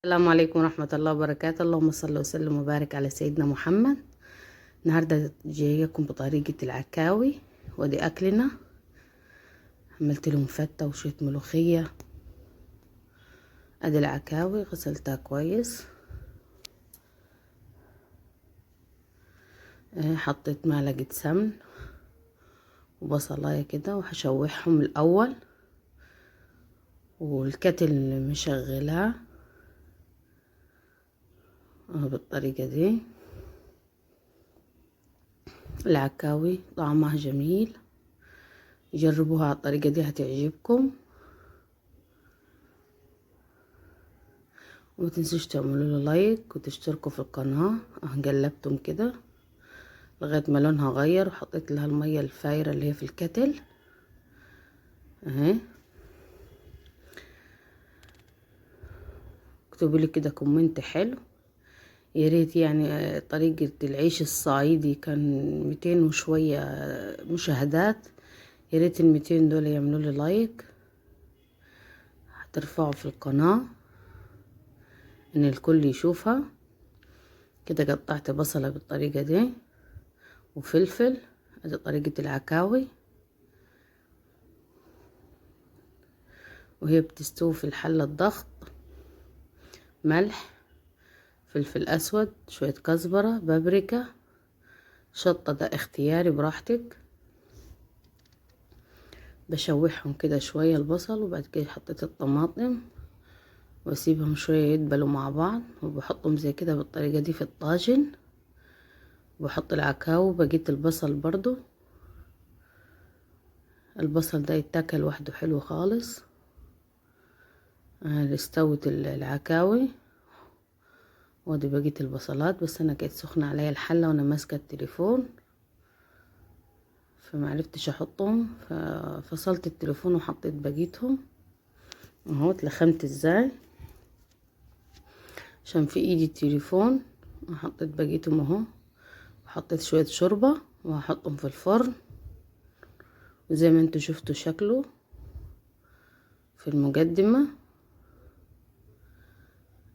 السلام عليكم ورحمة الله وبركاته. اللهم صل وسلم وبارك على سيدنا محمد. النهاردة جايكم بطريقة العكاوي، ودي أكلنا. عملت لهم فتة وشوية ملوخية. ادي العكاوي غسلتها كويس. حطيت معلقة سمن وبصلاية كده وهشوحهم الأول، والكتل مشغلاه بالطريقة دي. العكاوي طعمها جميل، جربوها على الطريقة دي هتعجبكم. وما تنسوش تعملوا له لايك وتشتركوا في القناة. قلبتهم كده لغاية ما لونها غير، وحطيت لها المية الفايرة اللي هي في الكتل اهي. اكتبوا لي كده كومنت حلو، يا ريت يعني. طريقة العيش الصعيدي كان 200 وشوية مشاهدات، يا ريت ال200 دول يعملوا لي لايك، هترفعوا في القناة ان الكل يشوفها. كده قطعت بصلة بالطريقة دي وفلفل. ادي طريقة العكاوي وهي بتستوي في الحلة الضغط. ملح، فلفل اسود، شوية كزبرة، بابريكا، شطة، ده اختياري براحتك. بشوحهم كده شوية البصل، وبعد كده حطيت الطماطم واسيبهم شوية يدبلوا مع بعض، وبحطهم زي كده بالطريقة دي في الطاجن. وبحط العكاوي بقيت البصل برضو. البصل ده يتاكل وحده حلو خالص. استوت العكاوي، وادي بقيت البصلات. بس انا كانت سخنة عليا الحلة وانا ماسكة التليفون، فمعرفتش احطهم، ففصلت التليفون وحطيت بقيتهم اهو. اتلخمت ازاي عشان في ايدي التليفون. حطيت بقيتهم اهو، وحطيت شوية شوربة وهحطهم في الفرن. وزي ما انتوا شفتوا شكله في المقدمة.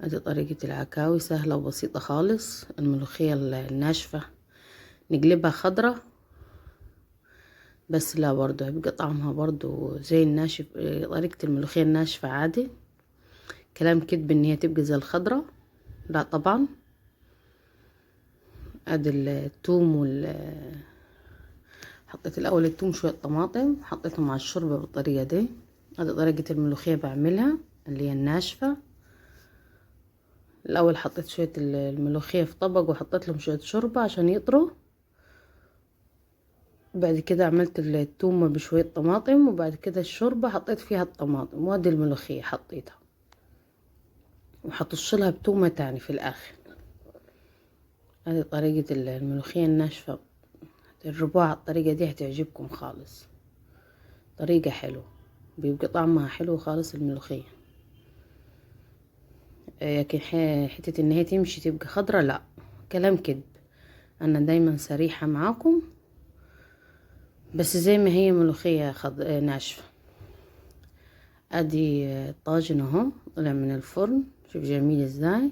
ادي طريقة العكاوي سهلة وبسيطة خالص. الملوخية الناشفة نقلبها خضرة، بس لا برضو هيبقى طعمها برضو زي الناشف. طريقة الملوخية الناشفة عادي. كلام كدب ان هي تبقى زي الخضرة، لا طبعا. ادي الثوم حطيت الاول الثوم شوية طماطم، حطيتهم على الشوربة بالطريقة دي. ادي طريقة الملوخية بعملها اللي هي الناشفة. الاول حطيت شوية الملوخية في طبق، وحطيت لهم شوية شوربة عشان يطروا. بعد كده عملت التومة بشوية طماطم، وبعد كده الشوربة حطيت فيها الطماطم، وادي الملوخية حطيتها، وحطشلها بتومة تاني في الاخر. هذه طريقة الملوخية الناشفة. جربوها على الطريقة دي هتعجبكم خالص. طريقة حلوة، بيبقى طعمها حلو خالص الملوخية. لكن حتة ان هي تمشي تبقى خضرة، لا، كلام كدب. انا دايما صريحة معاكم، بس زي ما هي ملوخية ناشفة. ادي الطاجن اهو طلع من الفرن، شوف جميل ازاي.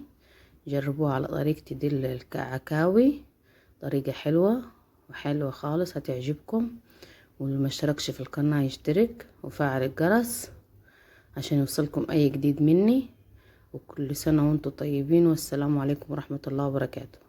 جربوها على طريقتي دي العكاوي، طريقة حلوة وحلوة خالص هتعجبكم. واللي ما اشتركش في القناة يشترك وفعل الجرس عشان يوصلكم اي جديد مني. وكل سنة وانتم طيبين، والسلام عليكم ورحمة الله وبركاته.